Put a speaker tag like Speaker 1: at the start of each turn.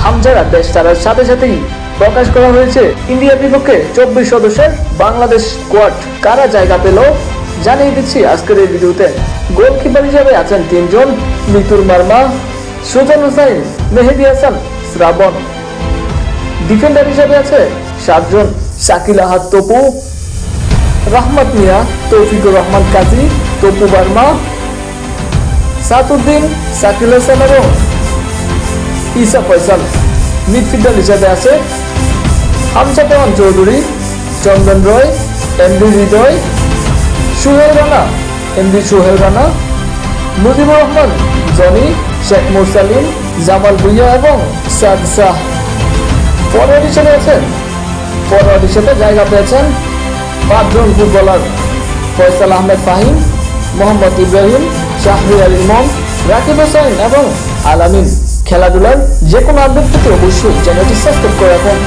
Speaker 1: হামজারা দেশ ছাড়ার সাথে সাথেই প্রকাশ করা হয়েছে ইন্ডিয়ার বিপক্ষে 24 সদস্যের বাংলাদেশ স্কোয়াড কারা জায়গা পেল জানিয়ে দিচ্ছি আজকের এই ভিডিওতে। গোলকিপার হিসেবে আছেন 3 জন, মিতুর মার্মা, সুজন হুসাইন, মেহেদী হাসান, শ্রাবণ। ডিফেন্ডার হিসেবে আছে 7 জন, শাকিল আহাদ তপু, রহমত মিয়া, তৌফিকুর রহমান কাজী, তপু বার্মা, সাতুদ্দিন, শাকিল হাসান এবং ইসা ফয়সাল। মিডফিল্ডার হিসেবে আছে হামজা দেওয়ান চৌধুরী, চন্দন রয়, এমডি হৃদয়, সুহেল রানা, সোহেল রানা, মুজিবুর রহমান জনি, শেখ মুরসালিম, জামাল ভুইয়া এবং সাদ শাহ। ফরওয়ার্ড হিসেবে জায়গা পেয়েছেন 5 জন ফুটবলার: ফয়সাল আহমেদ ফাহিম, মোহাম্মদ ইব্রাহিম, শাহরিয়ার ইমন, রাকিব হোসেন এবং আলামিন। খেলাধুলার যে কোনো আপডেট পেতে অবশ্যই চ্যানেলটি সাবস্ক্রাইব করে রাখুন।